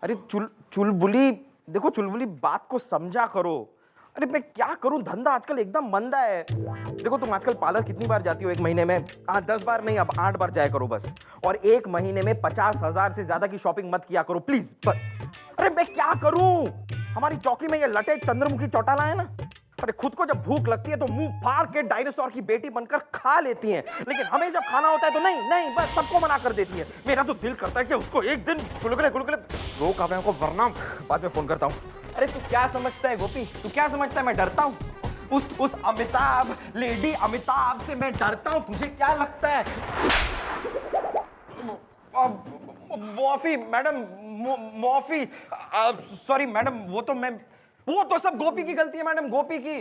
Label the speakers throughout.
Speaker 1: अरे चुलबुली, देखो चुलबुली, बात को समझा करो। अरे मैं क्या करूं, धंधा आजकल एकदम मंदा है। देखो तुम आजकल पार्लर कितनी बार जाती हो एक महीने में? 10 बार नहीं, अब 8 बार जाया करो बस। और एक महीने में 50,000 से ज्यादा की शॉपिंग मत किया करो प्लीज बस। अरे मैं क्या करूं, हमारी चौकी में ये लटे चंद्रमुखी चौटाला है ना, अरे खुद को जब भूख लगती है तो मुंह फाड़ के डायनासोर की बेटी बनकर खा लेती हैं, लेकिन हमें जब खाना होता है तो नहीं नहीं, बस सबको मना कर देती है। मेरा तो दिल करता है कि उसको एक दिन गुलगुले गुलगुले रोक आवे को, वरना बाद में फोन करता हूँ। अरे तू क्या समझता है गोपी, तू क्या समझता है मैं डरता हूँ? उस अमिताभ, लेडी अमिताभ से मैं डरता हूँ? तुझे क्या लगता है? Murphy madam, Murphy, sorry madam, वो तो सब गोपी की गलती है मैडम, गोपी की।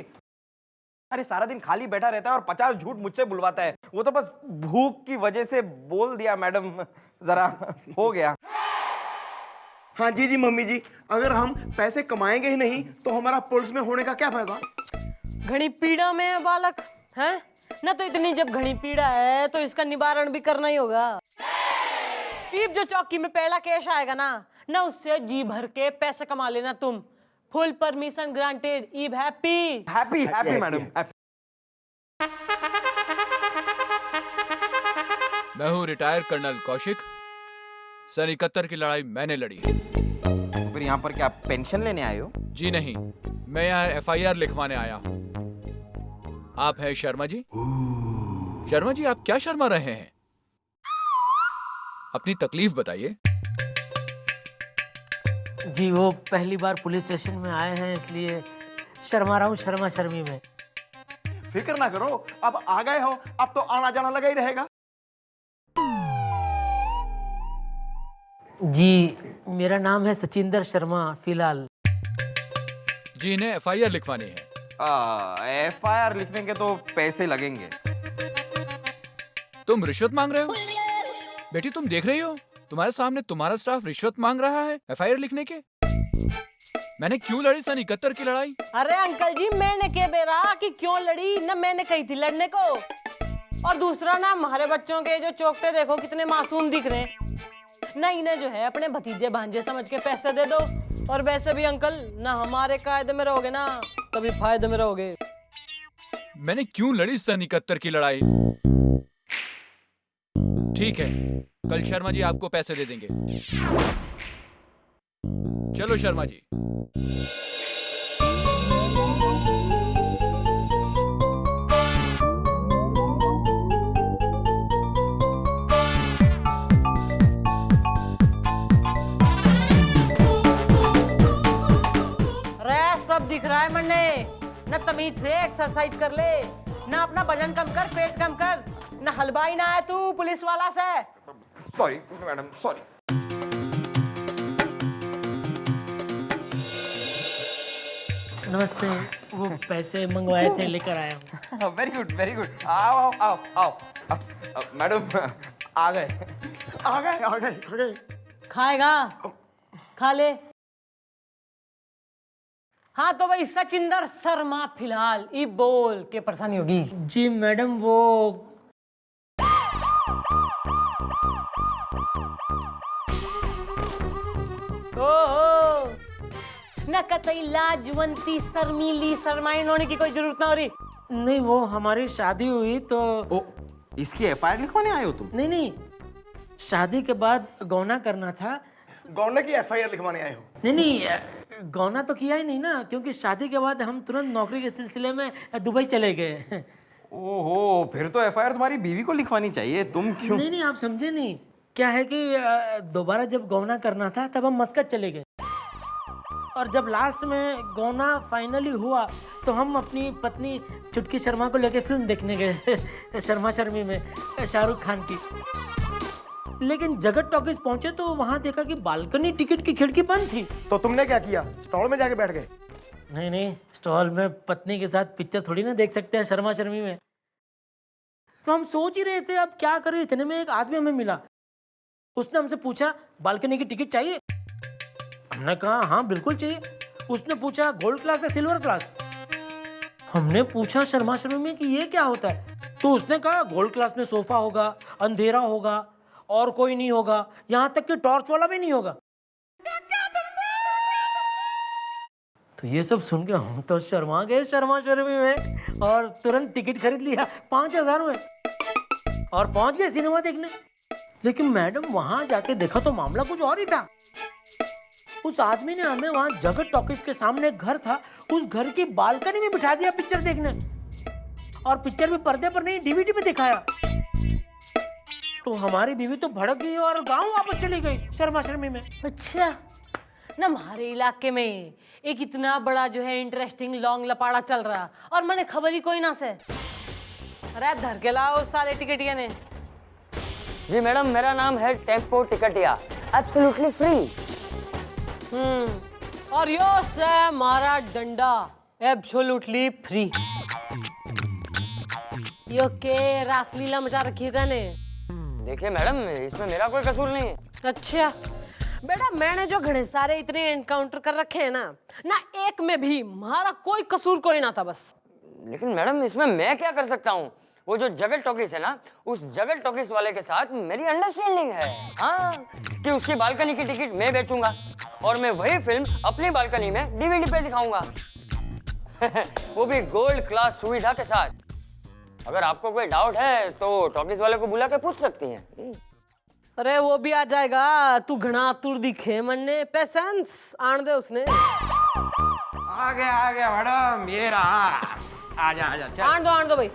Speaker 1: अरे सारा दिन खाली बैठा रहता है और 50 झूठ मुझसे बुलवाता है। वो तो बस भूख की वजह से बोल दिया मैडम, जरा हो गया।
Speaker 2: हाँ जी जी मम्मी जी, अगर हम पैसे कमाएंगे ही नहीं तो हमारा पुलिस में होने का क्या फायदा?
Speaker 3: घनी पीड़ा में है बालक, है ना? तो इतनी जब घनी पीड़ा है तो इसका निवारण भी करना ही होगा। ईब जो चौकी में पहला कैश आएगा ना उससे जी भर के पैसे कमा लेना तुम। Full permission granted. ईब हैप्पी
Speaker 1: हैप्पी हैप्पी मैडम।
Speaker 4: मैं हूँ रिटायर्ड कर्नल कौशिक। सन 71 की लड़ाई मैंने लड़ी है।
Speaker 1: फिर यहाँ पर क्या पेंशन लेने आए हो?
Speaker 4: जी नहीं, मैं यहाँ FIR लिखवाने आया हूँ। आप हैं शर्मा जी? शर्मा जी, आप क्या शर्मा रहे हैं? अपनी तकलीफ बताइए।
Speaker 5: जी वो पहली बार पुलिस स्टेशन में आए हैं, इसलिए शर्मा रहा हूँ, शर्मा शर्मी में।
Speaker 2: फिक्र ना करो, अब आ गए हो, अब तो आना जाना लगा ही रहेगा।
Speaker 5: जी मेरा नाम है सचिंदर शर्मा फिलहाल।
Speaker 4: जी इन्हें FIR लिखवानी है।
Speaker 1: FIR लिखने के तो पैसे लगेंगे।
Speaker 4: तुम रिश्वत मांग रहे हो? बेटी तुम देख रही हो, तुम्हारे सामने तुम्हारा स्टाफ रिश्वत मांग रहा है FIR लिखने के। मैंने क्यों लड़ी सन 71 की लड़ाई?
Speaker 3: अरे अंकल जी, मैंने क्या बेरा कि क्यों लड़ी ना, मैंने कही थी लड़ने को। और दूसरा ना, हमारे बच्चों के जो चौकते देखो कितने मासूम दिख रहे हैं ना, इन्हें जो है अपने भतीजे भांजे समझ के पैसे दे दो। और वैसे भी अंकल ना, हमारे कायदे में रहोगे ना तभी फायदे में रहोगे।
Speaker 4: मैंने क्यों लड़ी सन 71 की लड़ाई? ठीक है, कल शर्मा जी आपको पैसे दे देंगे। चलो शर्मा जी।
Speaker 3: सब दिख रहा है मन्ने, न तमीज से एक्सरसाइज कर ले, ना अपना वजन कम कर, पेट कम कर, न हलवाई ना है तू पुलिस वाला से।
Speaker 1: Sorry madam, sorry.
Speaker 5: नमस्ते, वो पैसे मंगवाए थे लेकर आया हूँ।
Speaker 1: Very good very good. आओ आओ आओ आओ। मैडम आ गए।
Speaker 3: खाएगा? खा ले। हाँ तो भाई सचिंदर शर्मा फिलहाल ई बोल के परेशानी होगी।
Speaker 5: जी मैडम वो
Speaker 3: ओहो, न कतई लाजवंती शर्मीली शर्माइन होने की कोई जरूरत ना हो रही।
Speaker 5: नहीं, वो हमारी शादी हुई तो।
Speaker 1: ओ, इसकी FIR लिखवाने आए हो तुम?
Speaker 5: नहीं, शादी के बाद गौना करना था।
Speaker 2: गौने की FIR लिखवाने आए हो?
Speaker 5: नहीं, गौना तो किया ही नहीं ना, क्योंकि शादी के बाद हम तुरंत नौकरी के सिलसिले में दुबई चले गए।
Speaker 1: ओहो, फिर तो FIR तुम्हारी बीवी को लिखवानी चाहिए, तुम क्यों?
Speaker 5: नहीं, आप समझे नहीं। क्या है कि दोबारा जब गौना करना था तब हम मस्कत चले गए, और जब लास्ट में गौना फाइनली हुआ तो हम अपनी पत्नी चुटकी शर्मा को लेकर फिल्म देखने गए शर्मा शर्मी में, शाहरुख खान की। लेकिन जगत टॉकीज पहुंचे तो वहां देखा कि बालकनी टिकट की खिड़की बंद थी।
Speaker 2: तो तुमने क्या किया, स्टॉल में जाके बैठ गए?
Speaker 5: नहीं, स्टॉल में पत्नी के साथ पिक्चर थोड़ी ना देख सकते हैं शर्मा शर्मी में। तो हम सोच ही रहे थे अब क्या करें, इतने में एक आदमी हमें मिला। उसने हमसे पूछा बालकनी की टिकट चाहिए? हमने कहा हाँ बिल्कुल चाहिए। उसने पूछा गोल्ड क्लास या सिल्वर क्लास? हमने पूछा शर्मा शर्मी में कि ये क्या होता है? तो उसने कहा गोल्ड क्लास में सोफा होगा, अंधेरा होगा और कोई नहीं होगा, यहाँ तक कि टॉर्च वाला भी नहीं होगा। तो ये सब सुन के हम तो शर्मा गए शर्मा शर्मी में, और तुरंत टिकट खरीद लिया 5,000 में और पहुंच गए सिनेमा देखने। लेकिन मैडम वहां जाके देखा तो मामला कुछ और ही था। उस आदमी ने हमें वहां जगत टॉकीज के सामने एक घर था, उस घर की बालकनी में बिठा दिया पिक्चर देखने, और पिक्चर भी पर्दे पर नहीं डीवीडी पे दिखाया। तो हमारी बीवी तो भड़क गई और गांव वापस चली गई शर्मा शर्मी में।
Speaker 3: अच्छा ना, हमारे इलाके में एक इतना बड़ा जो है इंटरेस्टिंग लॉन्ग लपाड़ा चल रहा और मैंने खबर ही कोई ना से। अरे धर के लाओ साले टिकटिया ने।
Speaker 6: जी मैडम, मेरा नाम है टेम्पो टिकटिया, एब्सोल्युटली फ्री।
Speaker 3: और यो से हमारा डंडा एब्सोल्युटली फ्री। यो के रासलीला मचा रखी है तने।
Speaker 6: देखिए मैडम, इसमें मेरा कोई कसूर नहीं है।
Speaker 3: अच्छा बेटा, मैंने जो घने सारे इतने एनकाउंटर कर रखे हैं ना एक में भी हमारा कोई कसूर कोई ना था बस।
Speaker 6: लेकिन मैडम, इसमें मैं क्या कर सकता हूँ? वो जो जगत टॉकीज है ना, उस जगत टॉकीज वाले के साथ मेरी अंडरस्टैंडिंग है, हाँ, कि उसकी बालकनी की टिकट मैं बेचूंगा और मैं वही फिल्म अपनी बालकनी में डीवीडी पे दिखाऊंगा। वो भी गोल्ड क्लास सुविधा के साथ। अगर आपको कोई डाउट है तो टॉकीज वाले को बुला के पूछ सकती हैं।
Speaker 3: अरे वो भी आ जाएगा, तू घना तुर दिखे मन्ने, पेशेंस आन दे उसने।
Speaker 1: आ गया मैडम, ये रहा। आजा चल।
Speaker 3: आन दो भाई।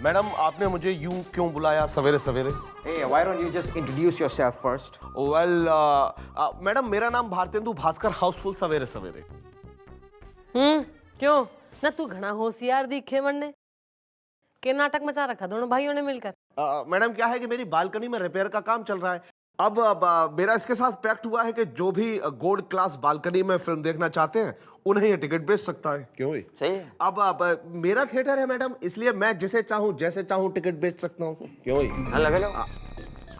Speaker 7: मैडम, आपने मुझे यूं क्यों बुलाया सवेरे सवेरे?
Speaker 1: Hey, why don't you just introduce yourself first?
Speaker 7: Well madam, मेरा नाम भारतेंदु भास्कर हाउसफुल सवेरे सवेरे।
Speaker 3: क्यों ना, तू घना होशियार दिखे मन्ने के नाटक मचा रखा दोनों भाइयों ने मिलकर।
Speaker 7: मैडम, क्या है कि मेरी बालकनी में रिपेयर का काम चल रहा है। अब मेरा इसके साथ पैक्ट हुआ है कि जो भी गोल्ड क्लास बालकनी में फिल्म देखना चाहते हैं उन्हें ये टिकट बेच सकता है। क्यों ही?
Speaker 6: सही है।
Speaker 7: अब मेरा थिएटर है मैडम, इसलिए मैं जिसे चाहूँ जैसे चाहूँ टिकट बेच सकता हूँ। क्यों ही?
Speaker 6: हाँ, लगे लो।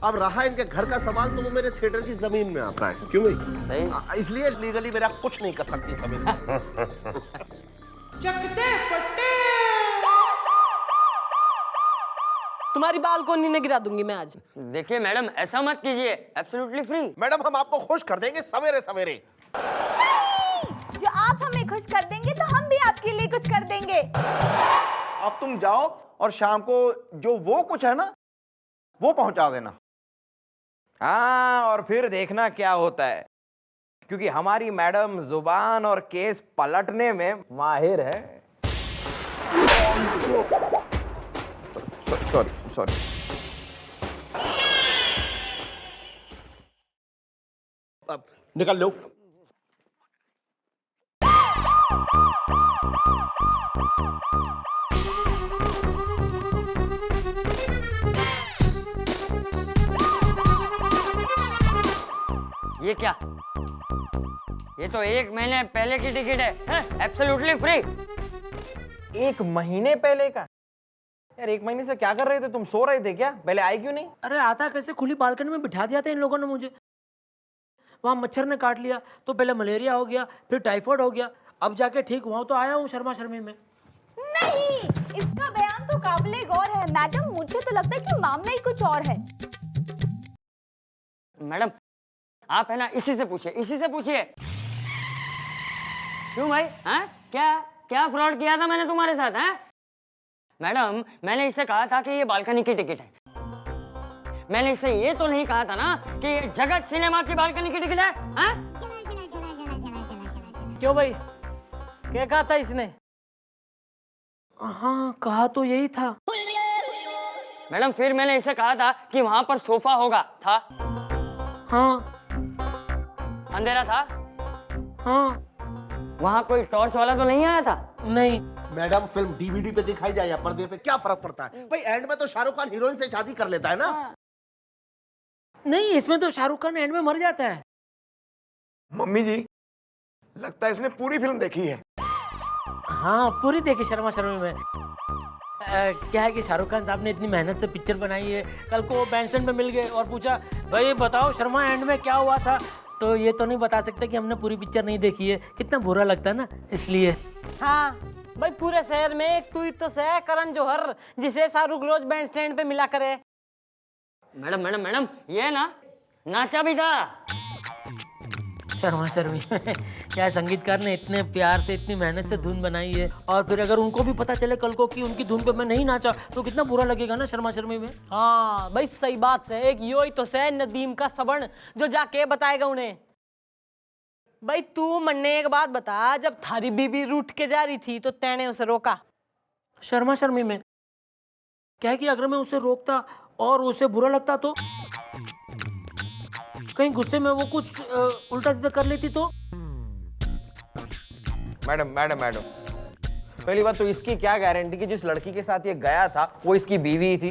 Speaker 7: अब रहा इनके घर का सवाल, तो वो मेरे थिएटर की जमीन में आता है। क्यों ही?
Speaker 6: सही।
Speaker 7: इसलिए लीगली मेरा कुछ नहीं कर सकती सवेरे।
Speaker 3: तुम्हारी बालकोनी ने गिरा दूंगी मैं आज।
Speaker 6: देखिए मैडम, ऐसा मत कीजिए, एब्सोल्युटली फ्री।
Speaker 7: मैडम, हम आपको खुश कर देंगे सवेरे सवेरे।
Speaker 8: जो आप हमें खुश कर देंगे तो हम भी आपके लिए कुछ कर देंगे।
Speaker 2: अब तुम जाओ और शाम को जो वो कुछ है ना वो पहुंचा देना।
Speaker 1: हाँ, और फिर देखना क्या होता है, क्योंकि हमारी मैडम जुबान और केस पलटने में माहिर है। सॉरी।
Speaker 7: अब निकल लो।
Speaker 6: ये क्या? ये तो 1 महीने पहले की टिकट है, एब्सोल्युटली फ्री।
Speaker 1: 1 महीने पहले का? यार 1 महीने से क्या कर रहे थे तुम? सो रहे थे क्या? पहले आई क्यों नहीं?
Speaker 5: अरे आता कैसे, खुली बालकनी में बिठा दिया था इन लोगों ने मुझे। वहां मच्छर ने काट लिया तो पहले मलेरिया हो गया, फिर टाइफाइड हो गया, अब जाके ठीक हुआ तो आया हूँ शर्मा शर्मी में।
Speaker 8: नहीं, इसका बयान तो काबिले गौर है मैडम। मुझे तो लगता है कि मामला ही कुछ और है।
Speaker 6: मैडम, आप है ना इसी से पूछिए। क्यों भाई? हाँ, क्या फ्रॉड किया था मैंने तुम्हारे साथ? हैं मैडम, मैंने इससे कहा था कि ये बालकनी की टिकट है। मैंने इससे ये तो नहीं कहा था ना कि ये जगत सिनेमा की बालकनी की टिकट है। हाँ?
Speaker 3: क्यों भाई, क्या कहा था इसने?
Speaker 5: हाँ, कहा तो यही था।
Speaker 6: मैडम, फिर मैंने इसे कहा था कि वहां पर सोफा होगा, था?
Speaker 5: हाँ
Speaker 6: अंधेरा था?
Speaker 5: हाँ।
Speaker 6: वहां कोई टॉर्च वाला तो नहीं आया था?
Speaker 5: नहीं।
Speaker 7: मैडम, फिल्म डीवीडी पे दिखाई जाए या पर्दे पे, क्या फर्क पड़ता है भाई? एंड में तो शाहरुख खान हीरोइन से शादी कर लेता है ना।
Speaker 5: नहीं, इसमें तो शाहरुख खान एंड में मर जाता है।
Speaker 2: मम्मी जी, लगता है इसने पूरी फिल्म देखी है।
Speaker 5: हाँ, पूरी देखी शर्मा शर्मी में। क्या है कि शाहरुख खान साहब ने इतनी मेहनत से पिक्चर बनाई है, कल को पेंशन में मिल गए और पूछा भाई बताओ शर्मा एंड में क्या हुआ था, तो ये तो नहीं बता सकते कि हमने पूरी पिक्चर नहीं देखी है। कितना बुरा लगता है ना, इसलिए।
Speaker 3: हाँ भाई, पूरे शहर में एक तू ही तो है करण जौहर, जिसे शाहरुख रोज बैंड स्टैंड पे मिला करे।
Speaker 6: मैडम, ये ना नाचा भी था।
Speaker 5: शर्मा शर्मी क्या संगीतकार ने इतने प्यार से इतनी मेहनत से धुन बनाई है, और फिर अगर उनको भी पता चले कल को कि उनकी धुन पे मैं नहीं नाचा तो कितना बुरा लगेगा ना शर्मा शर्मी में।
Speaker 3: हाँ भाई सही बात से, एक यो ही तो से नदीम का सबण जो जाके बताएगा उन्हें। भाई तू मन्ने एक बात बता, जब थारी बीबी रूठ के जा रही थी तो तैने उसे रोका?
Speaker 5: शर्मा शर्मी में क्या है कि अगर मैं उसे रोकता और उसे बुरा लगता तो कहीं गुस्से में वो कुछ उल्टा सीधा कर लेती तो।
Speaker 1: मैडम मैडम मैडम, पहली बात तो इसकी क्या गारंटी कि जिस लड़की के साथ ये गया था वो इसकी बीवी ही थी?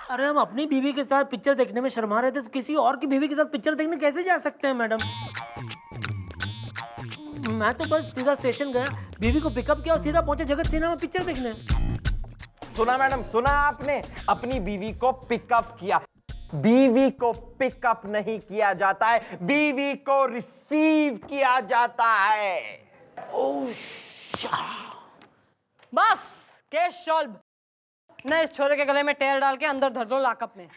Speaker 5: अरे हम अपनी बीवी के साथ पिक्चर देखने में शर्मा रहे थे तो किसी और की बीवी के साथ पिक्चर देखने कैसे जा सकते हैं मैडम? मैं तो बस सीधा स्टेशन गया, बीवी को पिकअप किया और सीधा पहुंचे जगत सिनेमा पिक्चर देखने।
Speaker 1: सुना मैडम, सुना आपने? अपनी बीवी को पिकअप किया। बीवी को पिकअप नहीं किया जाता है, बीवी को रिसीव किया जाता है।
Speaker 3: बस केस सॉल्व। ना इस छोरे के गले में टेर डाल के अंदर धर दो लॉकअप में।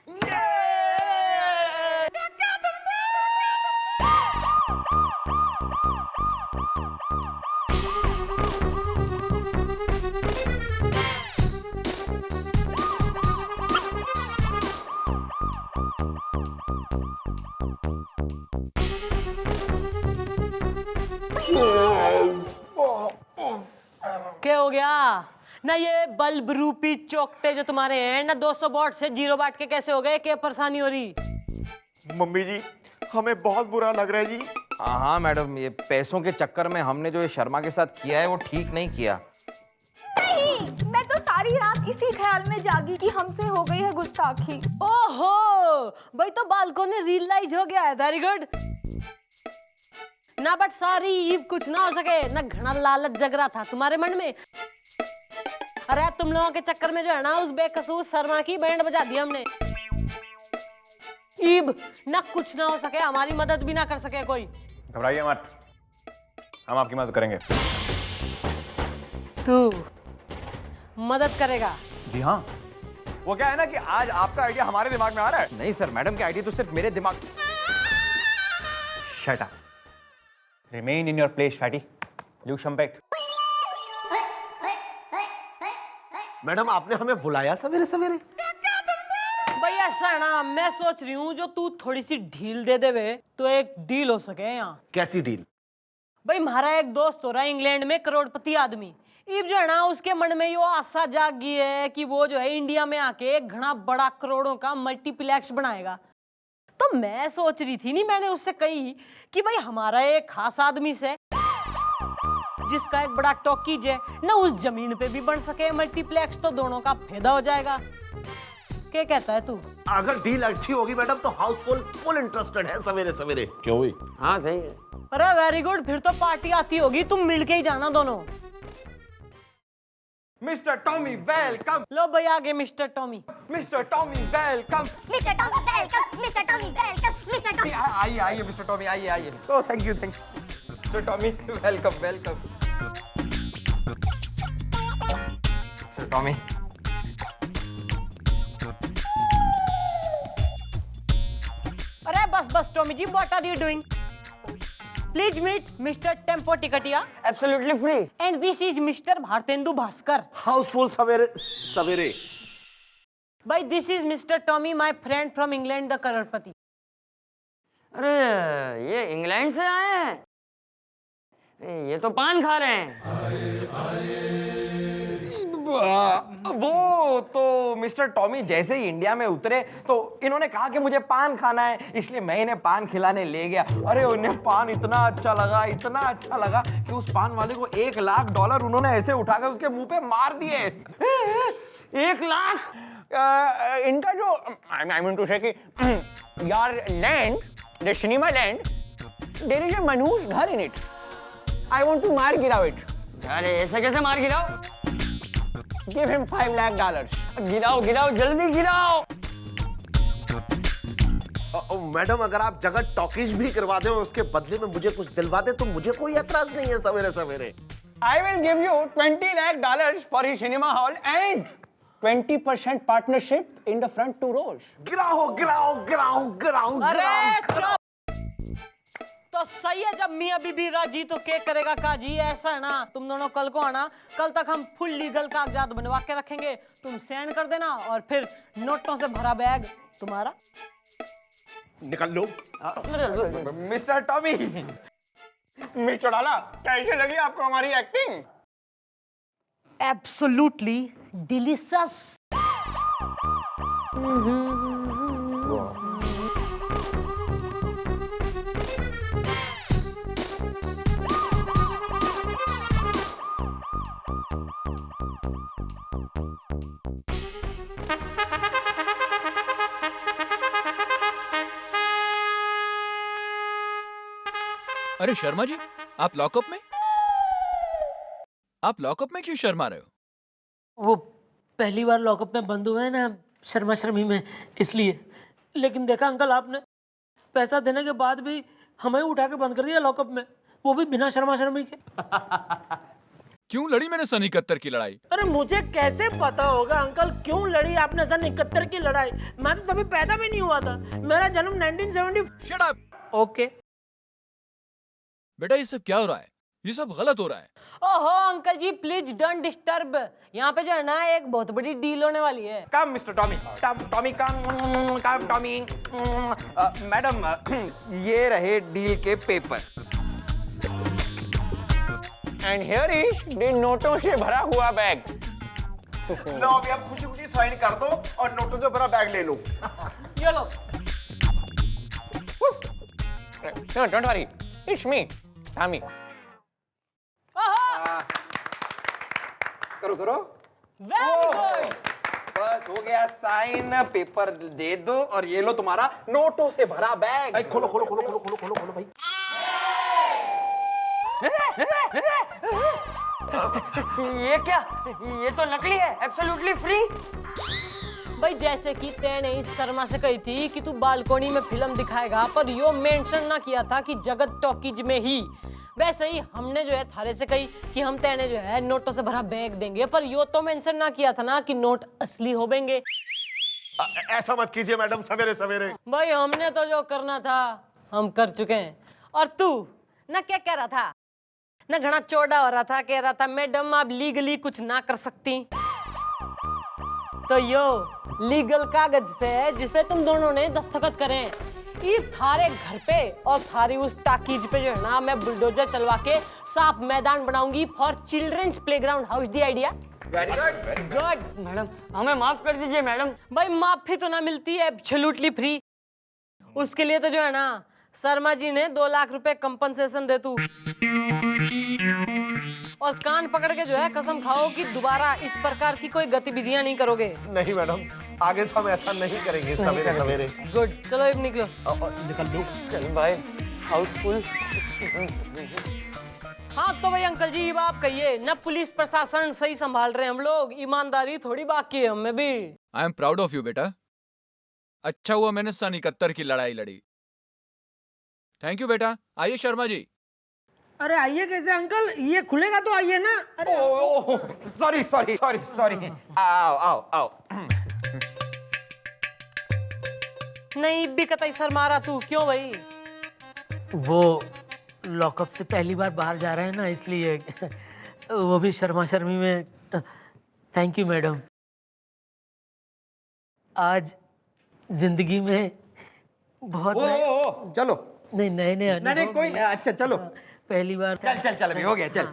Speaker 3: क्या हो गया ना? ये बल्ब रूपी चौकटे जो तुम्हारे हैं ना 200 वॉट से 0 वाट के कैसे हो गए? क्या परेशानी हो रही?
Speaker 2: मम्मी जी हमें बहुत बुरा लग रहा है जी।
Speaker 1: हाँ मैडम, ये पैसों के चक्कर में हमने जो ये शर्मा के साथ किया है वो ठीक नहीं किया।
Speaker 8: नहीं, मैं तो सारी रात इसी ख्याल में जागी कि हमसे हो गई है गुस्ताखी।
Speaker 3: ओहो भाई, तो बालकों ने रियलाइज हो गया है। वेरी गुड ना, बट सॉरी ईव, कुछ ना हो सके ना। घना लालच जग रहा था तुम्हारे मन में। अरे तुम लोगों के चक्कर में जो है ना उस बेकसूर शर्मा की बैंड बजा दी हमने। ईब ना, कुछ ना हो सके, हमारी मदद भी ना कर सके कोई।
Speaker 9: घबराइए मत, हम आपकी मदद करेंगे।
Speaker 3: तू मदद करेगा?
Speaker 9: जी हाँ, वो क्या है ना कि आज आपका आइडिया हमारे दिमाग में आ रहा है।
Speaker 1: नहीं सर, मैडम के आइडिया तो सिर्फ मेरे दिमाग।
Speaker 9: Shut up, remain in your place fatty, लू शंपेट।
Speaker 7: मैडम आपने हमें बुलाया सवेरे सवेरे?
Speaker 3: भाई ऐसा है ना, मैं सोच रही हूँ जो तू थोड़ी सी ढील दे देवे तो एक डील हो सके यहाँ।
Speaker 7: कैसी डील?
Speaker 3: भाई हमारा एक दोस्त हो रहा है इंग्लैंड में, करोड़पति आदमी। इब जो है ना उसके मन में यो आशा जाग गई है कि वो जो है इंडिया में आके एक घना बड़ा करोड़ों का मल्टीप्लेक्स बनाएगा। तो मैं सोच रही थी, नहीं मैंने उससे कही कि भाई हमारा एक खास आदमी से जिसका एक बड़ा टॉकीज है ना, उस जमीन पे भी बन सके मल्टीप्लेक्स, तो दोनों का फायदा हो जाएगा। क्या कहता है तू?
Speaker 7: अगर डील अच्छी होगी मैडम तो हाउसफुल फुल इंटरेस्टेड है सवेरे सवेरे। क्यों हुई?
Speaker 6: हाँ सही है।
Speaker 3: अरे वेरी गुड, फिर तो पार्टी आती होगी, तुम मिलके ही जाना दोनों।
Speaker 1: Mister Tommy welcome.
Speaker 3: लो भाई आगे mister Tommy.
Speaker 1: Mister Tommy welcome.
Speaker 8: Mister Tommy welcome, mister Tommy welcome, mister Tommy.
Speaker 1: आइए आइए मिस्टर टॉमी, आइए आइए। Oh thank you mister Tommy, welcome welcome. Mister Tommy,
Speaker 3: अरे बस बस Tommy ji, what are you doing? Please meet mister tempo Tiktiya
Speaker 6: absolutely free.
Speaker 3: And this is mister Bhartendu Bhaskar.
Speaker 7: Housefull सवेरे सवेरे।
Speaker 3: भाई this is mister Tommy, my friend from England, the करोड़पति।
Speaker 6: अरे ये England से आए हैं, ये तो पान खा रहे हैं।
Speaker 1: वो तो मिस्टर टॉमी जैसे ही इंडिया में उतरे तो इन्होंने कहा कि मुझे पान खाना है, इसलिए मैं इन्हें पान खिलाने ले गया। अरे उन्हें पान इतना अच्छा लगा, इतना अच्छा लगा कि उस पान वाले को $1 लाख उन्होंने ऐसे उठाकर उसके मुंह पे मार दिए।
Speaker 6: 1 लाख?
Speaker 9: इनका जो आई मीन टू से कि यार land, the cinema land, there is a मनहूस घर in it. I want to मार गिराओ इट।
Speaker 6: अरे ऐसे कैसे मार गिराओ?
Speaker 9: Give him $5 lakh.
Speaker 6: गिराओ गिराओ, जल्दी गिराओ।
Speaker 7: मैडम अगर आप जगह टॉकीज भी करवा दें और उसके बदले में मुझे कुछ दिलवा दे तो मुझे कोई एतराज नहीं है सवेरे सवेरे।
Speaker 9: I will give you $20 lakh for his cinema hall and 20% partnership in the front 2 rows.
Speaker 7: गिराओ गिराओ गिराओ गिराओ
Speaker 3: अरे
Speaker 7: गिराओ।
Speaker 3: चुप! तो सही है, जब मियां बीबी राजी तो क्या करेगा काजी। ऐसा है ना, तुम दोनों कल को आना, कल तक हम फुल लीगल कागजात बनवा के रखेंगे, तुम साइन कर देना और फिर नोटों से भरा बैग तुम्हारा।
Speaker 2: निकल लो।
Speaker 1: मिस्टर टॉमी,
Speaker 9: मिस चौटाला, कैसे लगी आपको हमारी एक्टिंग?
Speaker 3: Absolutely delicious.
Speaker 4: अरे शर्मा जी, आप लॉकअप में? आप लॉकअप में क्यों शर्मा रहे हो?
Speaker 5: वो पहली बार लॉकअप में बंद हुए हैं ना शर्मा शर्मी में, इसलिए। लेकिन देखा अंकल, आपने पैसा देने के बाद भी हमें उठा के बंद कर दिया लॉकअप में, वो भी बिना शर्मा शर्मी के।
Speaker 4: क्यों लड़ी मैंने सन 71 की लड़ाई?
Speaker 5: अरे मुझे कैसे पता होगा अंकल क्यों लड़ी आपने सन 71 की लड़ाई? मैं तो तभी पैदा भी नहीं हुआ था, मेरा जन्म 1970।
Speaker 4: Shut up!
Speaker 5: ओके
Speaker 4: बेटा, ये सब क्या हो रहा है? ये सब गलत हो रहा है।
Speaker 3: ओहो uncle ji, please don't disturb. यहाँ पे जो है ना, एक बहुत बड़ी डील होने वाली है।
Speaker 1: कम मिस्टर टॉमी, टॉमी कम टॉमी। मैडम, ये रहे डील के paper.
Speaker 9: And here is the नोटों से भरा हुआ बैग।
Speaker 2: लो अभी आप खुशी खुशी साइन कर दो और नोटों से भरा बैग ले लो।
Speaker 3: ये लो।
Speaker 9: No, don't worry. It's me, Tommy.
Speaker 1: करो करो।
Speaker 3: Very good.
Speaker 1: बस हो गया साइन, पेपर दे दो और ये लो तुम्हारा नोटों से भरा बैग।
Speaker 2: भाई खोलो खोलो खोलो खोलो खोलो खोलो खोलो भाई।
Speaker 6: ये क्या? ये तो नकली है, एब्सोल्युटली फ्री।
Speaker 3: भाई जैसे कि तैने इस शर्मा से कही थी कि तू बालकोनी में फिल्म दिखाएगा, पर यो मेंशन ना किया था कि जगत टॉकीज में ही, वैसे ही हमने जो है थारे से कही कि हम तैने जो है नोटों से भरा बैग देंगे, पर यो तो मेंशन ना किया था ना कि नोट असली होंगे।
Speaker 7: ऐसा मत कीजिए मैडम, सवेरे सवेरे।
Speaker 3: भाई हमने तो जो करना था हम कर चुके हैं। और तू ना क्या कह रहा था ना, घना चौड़ा हो रहा था, कह रहा था मैडम आप लीगली कुछ ना कर सकती। तो यो लीगल कागज से जिसपे तुम दोनों ने दस्तखत करें, इस थारे घर पे और थारी उस टाकीज पे जो है ना, मैं बुलडोजर चलवा के साफ मैदान बनाऊंगी for childrens playground. How is the idea?
Speaker 1: Very good.
Speaker 3: Good.
Speaker 6: Madam, हमें माफ कर दीजिए मैडम।
Speaker 3: भाई माफी तो ना मिलती है, एब्सोल्युटली फ्री। उसके लिए तो जो है ना, शर्मा जी ने 2 लाख रुपए कंपनसेशन दे तू, और कान पकड़ के जो है कसम खाओ कि दोबारा इस प्रकार की कोई गतिविधियां नहीं करोगे।
Speaker 7: नहीं मैडम, आगे से हम ऐसा नहीं करेंगे सवेरे सवेरे।
Speaker 3: गुड, चलो अब निकलो।
Speaker 7: निकल लो।
Speaker 6: चल भाई, हाउसफुल।
Speaker 3: हाँ तो भाई अंकल जी, अब आप कहिए ना, पुलिस प्रशासन सही संभाल रहे हैं हम लोग, ईमानदारी थोड़ी बाकी है हमें भी।
Speaker 4: I am proud of you बेटा। अच्छा हुआ मैंने सन 71 की लड़ाई लड़ी। थैंक यू बेटा। आइए शर्मा जी।
Speaker 5: अरे आइए कैसे अंकल, ये खुलेगा तो आइए ना। अरे
Speaker 1: सॉरी सॉरी सॉरी सॉरी। आओ आओ आओ।
Speaker 3: नहीं भी कतई सर मारा तू, क्यों भाई?
Speaker 5: वो लॉकअप से पहली बार बाहर जा रहे हैं ना, इसलिए। वो भी शर्मा शर्मी में। Thank you madam. आज जिंदगी में बहुत
Speaker 1: चलो।
Speaker 5: नहीं नए नए
Speaker 1: नहीं कोई नहीं, अच्छा चलो।
Speaker 5: पहली बार।
Speaker 1: चल चल चल, अभी हो गया, चल।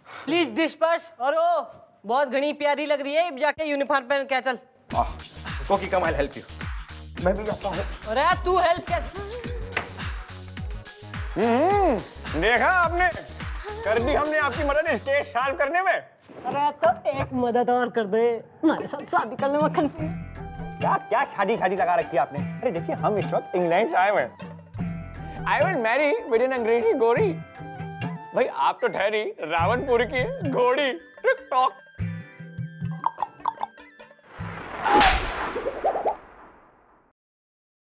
Speaker 3: Please disperse. और वो बहुत घनी प्यारी लग रही है, अब जाके यूनिफॉर्म पहन के चल।
Speaker 1: कोकी कम, आई हेल्प यू। मैं भी जाता हूँ।
Speaker 3: अरे तू हेल्प कैसे?
Speaker 9: देखा आपने, कर दी हमने आपकी मदद स्टेज साल्व करने में।
Speaker 3: अरे तो एक मदद और कर दे, हमारे साथ शादी करने में कंफ्यूज।
Speaker 9: क्या क्या शादी शादी लगा रखी है आपने? अरे देखिए, हम इस वक्त इंग्लैंड से आए हुए हैं। I will marry with an अंग्रेजी गोरी। भाई आप तो ठहरी रावणपुर की घोड़ी। टॉक